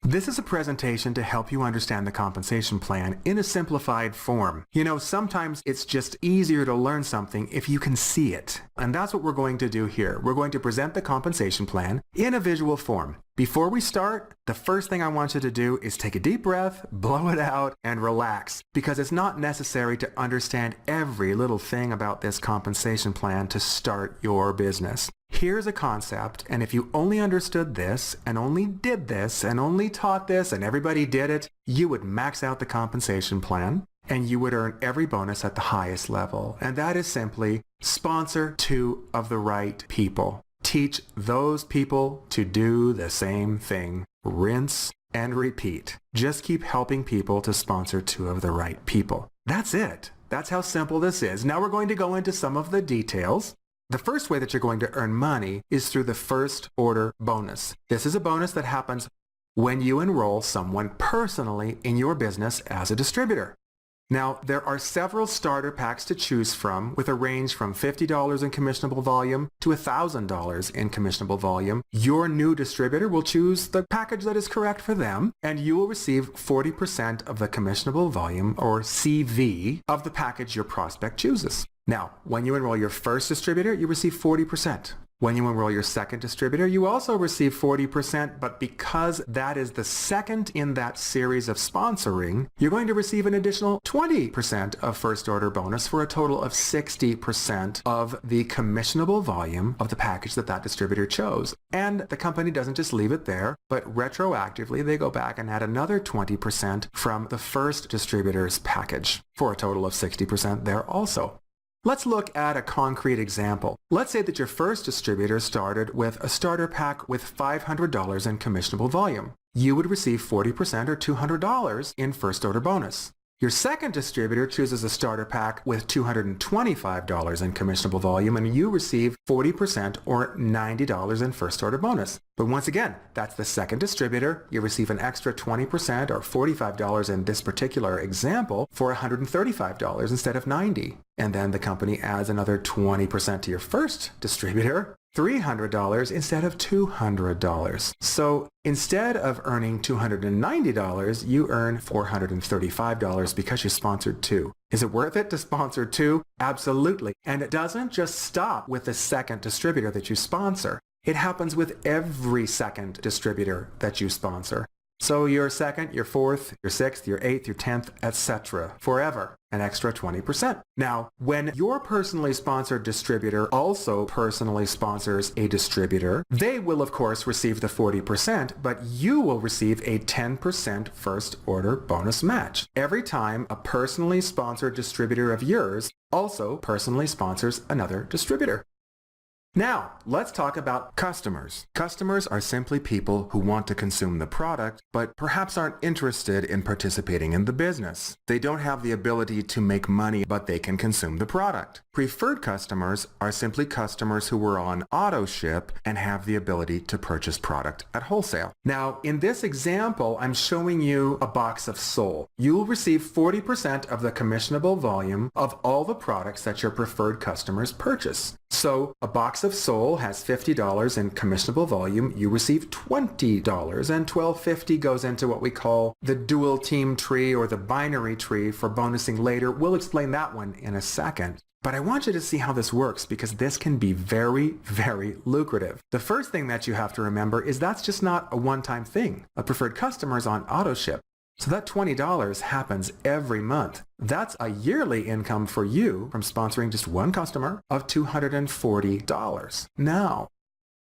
This is a presentation to help you understand the compensation plan in a simplified form. You know, sometimes it's just easier to learn something if you can see it. And that's what we're going to do here. We're going to present the compensation plan in a visual form. Before we start, the first thing I want you to do is take a deep breath, blow it out, and relax, because it's not necessary to understand every little thing about this compensation plan to start your business. Here's a concept, and if you only understood this, and only did this, and only taught this, and everybody did it, you would max out the compensation plan, and you would earn every bonus at the highest level. And that is simply sponsor two of the right people. Teach those people to do the same thing. Rinse and repeat. Just keep helping people to sponsor two of the right people. That's it. That's how simple this is. Now we're going to go into some of the details. The first way that you're going to earn money is through the first order bonus. This is a bonus that happens when you enroll someone personally in your business as a distributor. Now, there are several starter packs to choose from with a range from $50 in commissionable volume to $1,000 in commissionable volume. Your new distributor will choose the package that is correct for them, and you will receive 40% of the commissionable volume, or CV, of the package your prospect chooses. Now, when you enroll your first distributor, you receive 40%. When you enroll your second distributor, you also receive 40%, but because that is the second in that series of sponsoring, you're going to receive an additional 20% of first order bonus for a total of 60% of the commissionable volume of the package that that distributor chose. And the company doesn't just leave it there, but retroactively they go back and add another 20% from the first distributor's package for a total of 60% there also. Let's look at a concrete example. Let's say that your first distributor started with a starter pack with $500 in commissionable volume. You would receive 40% or $200 in first order bonus. Your second distributor chooses a starter pack with $225 in commissionable volume, and you receive 40% or $90 in first order bonus. But once again, that's the second distributor. You receive an extra 20% or $45 in this particular example for $135 instead of $90. And then the company adds another 20% to your first distributor, $300 instead of $200. So instead of earning $290, you earn $435 because you sponsored two. Is it worth it to sponsor two? Absolutely. And it doesn't just stop with the second distributor that you sponsor. It happens with every second distributor that you sponsor. So your second, your fourth, your sixth, your eighth, your 10th, etc. Forever, an extra 20%. Now, when your personally sponsored distributor also personally sponsors a distributor, they will of course receive the 40%, but you will receive a 10% first order bonus match every time a personally sponsored distributor of yours also personally sponsors another distributor. Now, let's talk about customers. Customers are simply people who want to consume the product, but perhaps aren't interested in participating in the business. They don't have the ability to make money, but they can consume the product. Preferred customers are simply customers who were on auto ship and have the ability to purchase product at wholesale. Now, in this example, I'm showing you a box of Sol. You'll receive 40% of the commissionable volume of all the products that your preferred customers purchase. So a box of Sol has $50 in commissionable volume. You receive $20, and $12.50 goes into what we call the dual team tree or the binary tree for bonusing later. We'll explain that one in a second. But I want you to see how this works because this can be very, very lucrative. The first thing that you have to remember is that's just not a one-time thing. A preferred customer is on auto ship. So that $20 happens every month. That's a yearly income for you from sponsoring just one customer of $240. Now,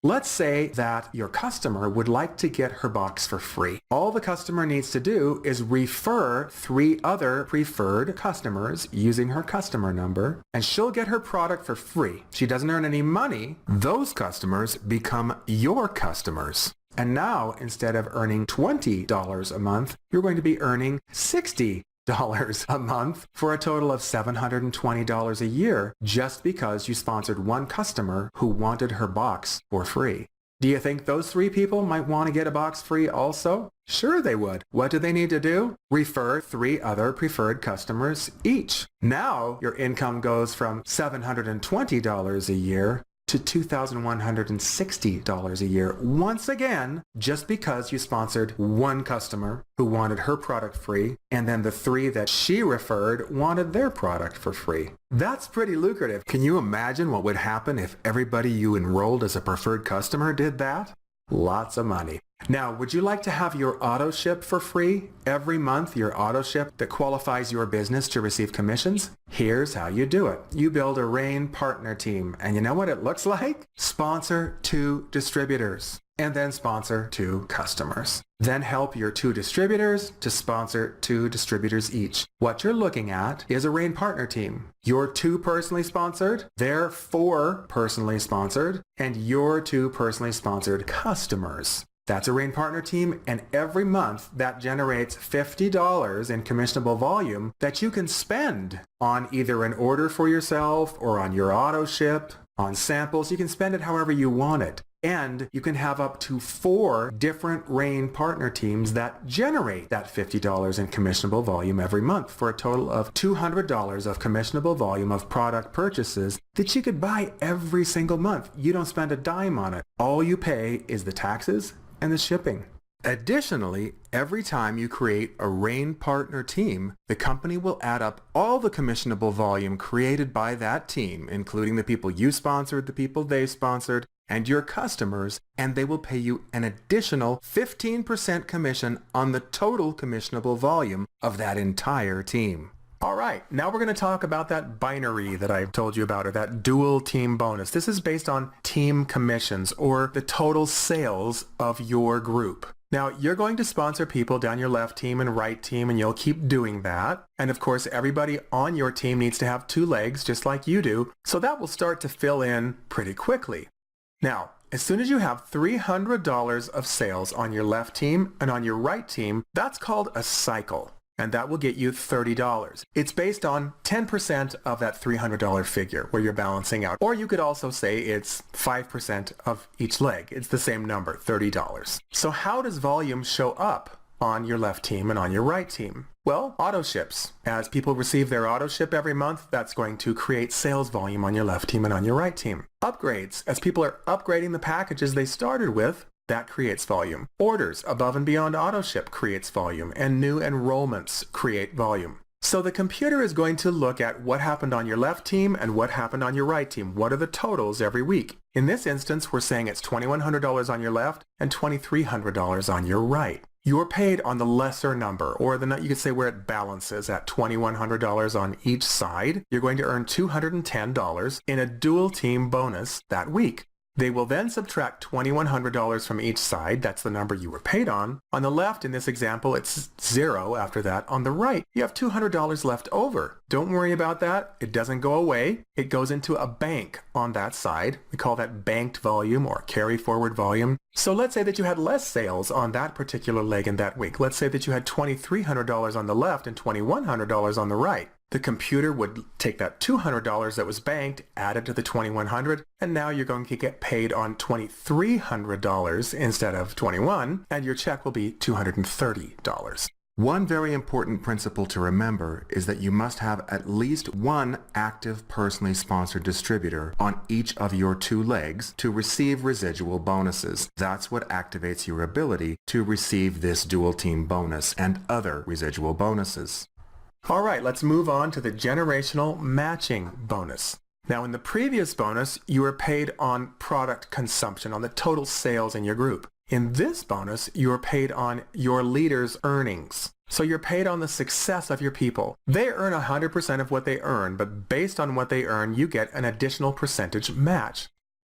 let's say that your customer would like to get her box for free. All the customer needs to do is refer 3 other preferred customers using her customer number, and she'll get her product for free. She doesn't earn any money. Those customers become your customers. And now, instead of earning $20 a month, you're going to be earning $60 a month for a total of $720 a year just because you sponsored one customer who wanted her box for free. Do you think those 3 people might want to get a box free also? Sure they would. What do they need to do? Refer 3 other preferred customers each. Now your income goes from $720 a year to $2,160 a year, once again, just because you sponsored one customer who wanted her product free, and then the 3 that she referred wanted their product for free. That's pretty lucrative. Can you imagine what would happen if everybody you enrolled as a preferred customer did that? Lots of money. Now, would you like to have your auto ship for free every month, your auto ship that qualifies your business to receive commissions? Here's how you do it. You build a RAIN partner team, and you know what it looks like? Sponsor 2 distributors, and then sponsor 2 customers. Then help your 2 distributors to sponsor 2 distributors each. What you're looking at is a RAIN partner team. You're 2 personally sponsored, they're 4 personally sponsored, and you're 2 personally sponsored customers. That's a RAIN partner team, and every month that generates $50 in commissionable volume that you can spend on either an order for yourself or on your auto ship, on samples. You can spend it however you want it. And you can have up to 4 different RAIN partner teams that generate that $50 in commissionable volume every month for a total of $200 of commissionable volume of product purchases that you could buy every single month. You don't spend a dime on it. All you pay is the taxes and the shipping. Additionally, every time you create a RAIN partner team, the company will add up all the commissionable volume created by that team, including the people you sponsored, the people they sponsored, and your customers, and they will pay you an additional 15% commission on the total commissionable volume of that entire team. All right, now we're going to talk about that binary that I told you about, or that dual team bonus. This is based on team commissions, or the total sales of your group. Now, you're going to sponsor people down your left team and right team, and you'll keep doing that. And of course, everybody on your team needs to have 2 legs, just like you do, so that will start to fill in pretty quickly. Now, as soon as you have $300 of sales on your left team and on your right team, that's called a cycle. And that will get you $30. It's based on 10% of that $300 figure where you're balancing out. Or you could also say it's 5% of each leg. It's the same number, $30. So how does volume show up on your left team and on your right team? Well, auto ships. As people receive their auto ship every month, that's going to create sales volume on your left team and on your right team. Upgrades. As people are upgrading the packages they started with, that creates volume. Orders above and beyond auto ship creates volume, and new enrollments create volume. So the computer is going to look at what happened on your left team and what happened on your right team. What are the totals every week? In this instance, we're saying it's $2,100 on your left and $2,300 on your right. You're paid on the lesser number, or you could say where it balances at $2,100 on each side. You're going to earn $210 in a dual team bonus that week. They will then subtract $2,100 from each side. That's the number you were paid on. On the left, in this example, it's 0 after that. On the right, you have $200 left over. Don't worry about that. It doesn't go away. It goes into a bank on that side. We call that banked volume or carry forward volume. So let's say that you had less sales on that particular leg in that week. Let's say that you had $2,300 on the left and $2,100 on the right. The computer would take that $200 that was banked, add it to the $2,100, and now you're going to get paid on $2,300 instead of $2,100, and your check will be $230. One very important principle to remember is that you must have at least one active personally sponsored distributor on each of your 2 legs to receive residual bonuses. That's what activates your ability to receive this dual team bonus and other residual bonuses. All right, let's move on to the generational matching bonus. Now, in the previous bonus, you were paid on product consumption, on the total sales in your group. In this bonus, you are paid on your leader's earnings. So you're paid on the success of your people. They earn 100% of what they earn, but based on what they earn, you get an additional percentage match.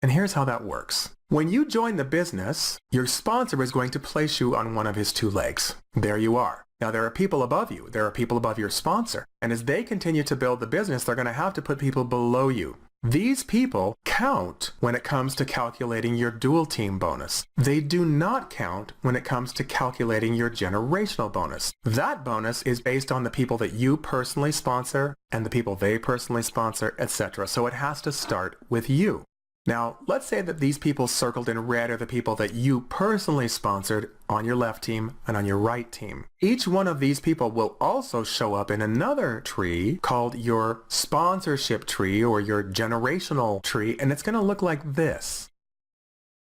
And here's how that works. When you join the business, your sponsor is going to place you on one of his 2 legs. There you are. Now, there are people above you. There are people above your sponsor. And as they continue to build the business, they're going to have to put people below you. These people count when it comes to calculating your dual team bonus. They do not count when it comes to calculating your generational bonus. That bonus is based on the people that you personally sponsor and the people they personally sponsor, etc. So it has to start with you. Now, let's say that these people circled in red are the people that you personally sponsored on your left team and on your right team. Each one of these people will also show up in another tree called your sponsorship tree or your generational tree, and it's going to look like this.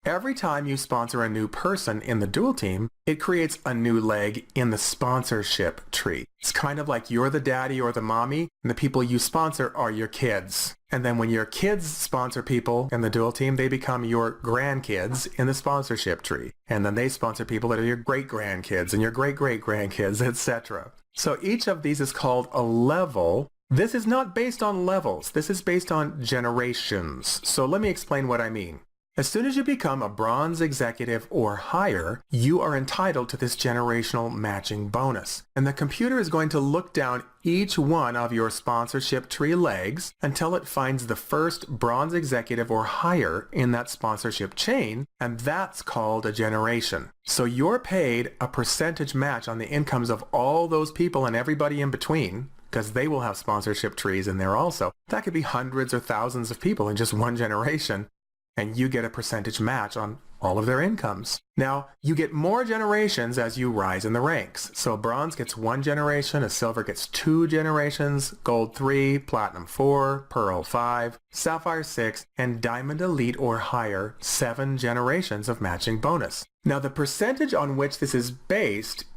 Every time you sponsor a new person in the dual team, it creates a new leg in the sponsorship tree. It's kind of like you're the daddy or the mommy, and the people you sponsor are your kids. And then when your kids sponsor people in the dual team, they become your grandkids in the sponsorship tree. And then they sponsor people that are your great-grandkids and your great-great-grandkids, etc. So each of these is called a level. This is not based on levels. This is based on generations. So let me explain what I mean. As soon as you become a bronze executive or higher, you are entitled to this generational matching bonus. And the computer is going to look down each one of your sponsorship tree legs until it finds the first bronze executive or higher in that sponsorship chain, and that's called a generation. So you're paid a percentage match on the incomes of all those people and everybody in between, because they will have sponsorship trees in there also. That could be hundreds or thousands of people in just one generation, and you get a percentage match on all of their incomes. Now, you get more generations as you rise in the ranks. So bronze gets 1 generation, a silver gets 2 generations, gold 3, platinum 4, pearl 5, sapphire 6, and diamond elite or higher 7 generations of matching bonus. Now, the percentage on which this is based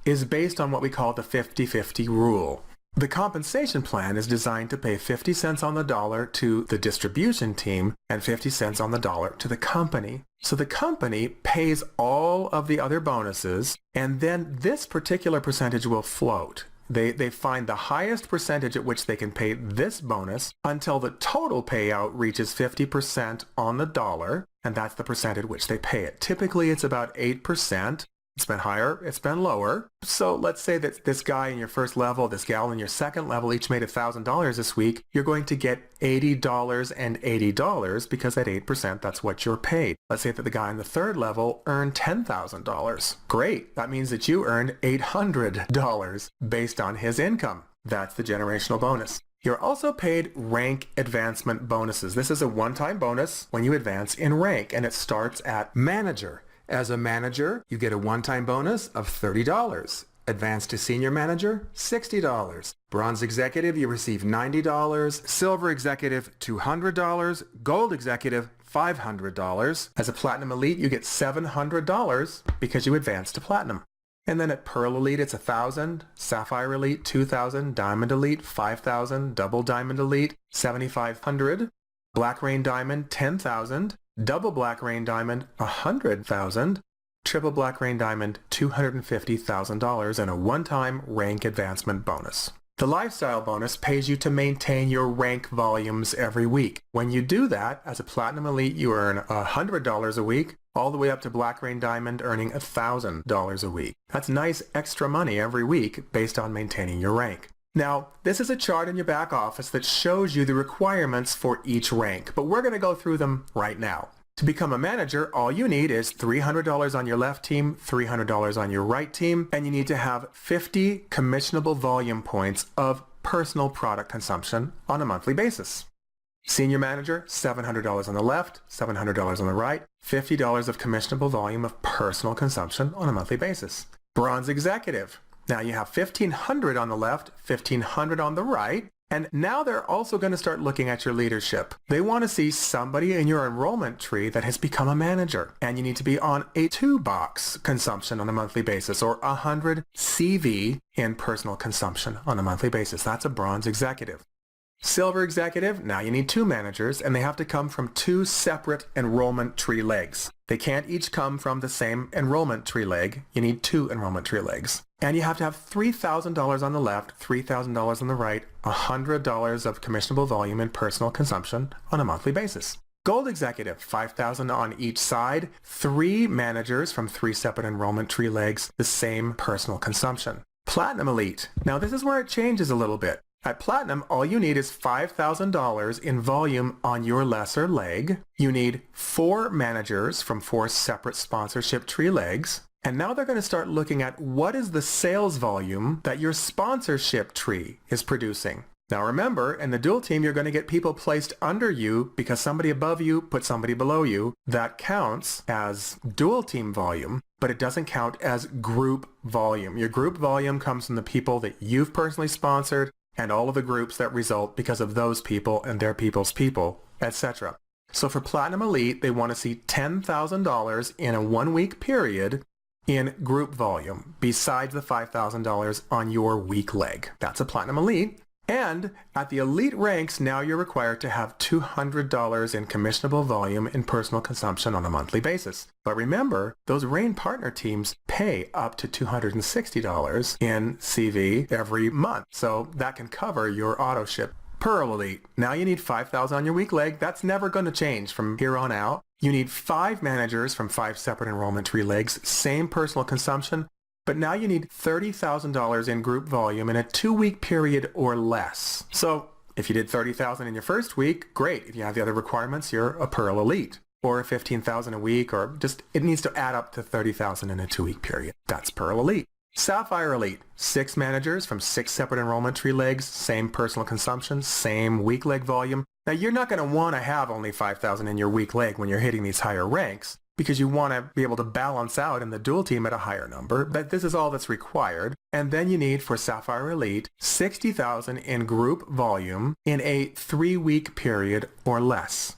on what we call the 50-50 rule. The compensation plan is designed to pay 50 cents on the dollar to the distribution team and 50 cents on the dollar to the company. So the company pays all of the other bonuses, and then this particular percentage will float. They find the highest percentage at which they can pay this bonus until the total payout reaches 50% on the dollar, and that's the percent at which they pay it. Typically, it's about 8%. It's been higher, it's been lower. So let's say that this guy in your first level, this gal in your second level each made $1,000 this week. You're going to get $80 and $80 because at 8%, that's what you're paid. Let's say that the guy in the third level earned $10,000. Great. That means that you earned $800 based on his income. That's the generational bonus. You're also paid rank advancement bonuses. This is a one-time bonus when you advance in rank, and it starts at manager. As a manager, you get a one-time bonus of $30. Advanced to senior manager, $60. Bronze executive, you receive $90. Silver executive, $200. Gold executive, $500. As a platinum elite, you get $700 because you advanced to platinum. And then at pearl elite, it's $1,000. Sapphire elite, $2,000. Diamond elite, $5,000. Double diamond elite, $7,500. Black rain diamond, $10,000. Double black rain diamond, $100,000. Triple black rain diamond, $250,000, and a one-time rank advancement bonus. The lifestyle bonus pays you to maintain your rank volumes every week. When you do that, as a platinum elite, you earn $100 a week, all the way up to black rain diamond earning $1,000 a week. That's nice extra money every week based on maintaining your rank. Now, this is a chart in your back office that shows you the requirements for each rank, but we're going to go through them right now. To become a manager, all you need is $300 on your left team, $300 on your right team, and you need to have 50 commissionable volume points of personal product consumption on a monthly basis. Senior manager, $700 on the left, $700 on the right, $50 of commissionable volume of personal consumption on a monthly basis. Bronze executive. Now you have $1,500 on the left, $1,500 on the right, and now they're also going to start looking at your leadership. They want to see somebody in your enrollment tree that has become a manager, and you need to be on a 2-box consumption on a monthly basis, or 100 CV in personal consumption on a monthly basis. That's a bronze executive. Silver executive, now you need 2 managers, and they have to come from 2 separate enrollment tree legs. They can't each come from the same enrollment tree leg. You need 2 enrollment tree legs. And you have to have $3,000 on the left, $3,000 on the right, $100 of commissionable volume in personal consumption on a monthly basis. Gold executive, $5,000 on each side, 3 managers from 3 separate enrollment tree legs, the same personal consumption. Platinum elite, now this is where it changes a little bit. At Platinum, all you need is $5,000 in volume on your lesser leg. You need 4 managers from 4 separate sponsorship tree legs. And now they're going to start looking at what is the sales volume that your sponsorship tree is producing. Now remember, in the dual team, you're going to get people placed under you because somebody above you put somebody below you. That counts as dual team volume, but it doesn't count as group volume. Your group volume comes from the people that you've personally sponsored and all of the groups that result because of those people and their people's people, etc. So for Platinum Elite, they want to see $10,000 in a 1-week period in group volume, besides the $5,000 on your weak leg. That's a Platinum Elite. And at the Elite ranks, now you're required to have $200 in commissionable volume in personal consumption on a monthly basis. But remember, those RAIN partner teams pay up to $260 in CV every month. So that can cover your auto ship. Pearl Elite, now you need $5,000 on your weak leg. That's never going to change from here on out. You need 5 managers from 5 separate enrollment tree legs, same personal consumption. But now you need $30,000 in group volume in a 2-week period or less. So if you did $30,000 in your first week, great. If you have the other requirements, you're a Pearl Elite. Or $15,000 a week, or just it needs to add up to $30,000 in a 2-week period. That's Pearl Elite. Sapphire Elite, 6 managers from 6 separate enrollment tree legs, same personal consumption, same weak leg volume. Now you're not going to want to have only $5,000 in your weak leg when you're hitting these higher ranks, because you want to be able to balance out in the dual team at a higher number, but this is all that's required. And then you need, for Sapphire Elite, $60,000 in group volume in a 3-week period or less.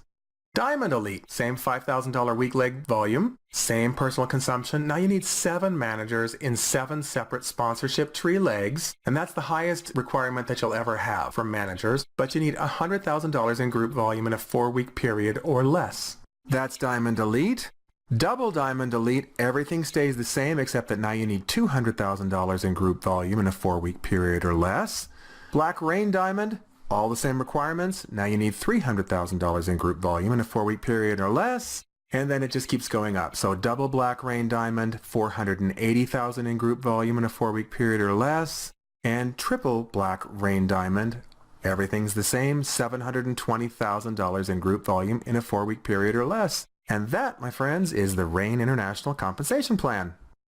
Diamond Elite, same $5,000 weak leg volume, same personal consumption. Now you need 7 managers in 7 separate sponsorship tree legs, and that's the highest requirement that you'll ever have from managers, but you need $100,000 in group volume in a 4-week period or less. That's Diamond Elite. Double Diamond Elite, everything stays the same except that now you need $200,000 in group volume in a 4-week period or less. Black Rain Diamond, all the same requirements. Now you need $300,000 in group volume in a 4-week period or less. And then it just keeps going up. So double Black Rain Diamond, $480,000 in group volume in a 4-week period or less. And triple Black Rain Diamond, everything's the same, $720,000 in group volume in a 4-week period or less. And that, my friends, is the RAIN International Compensation Plan.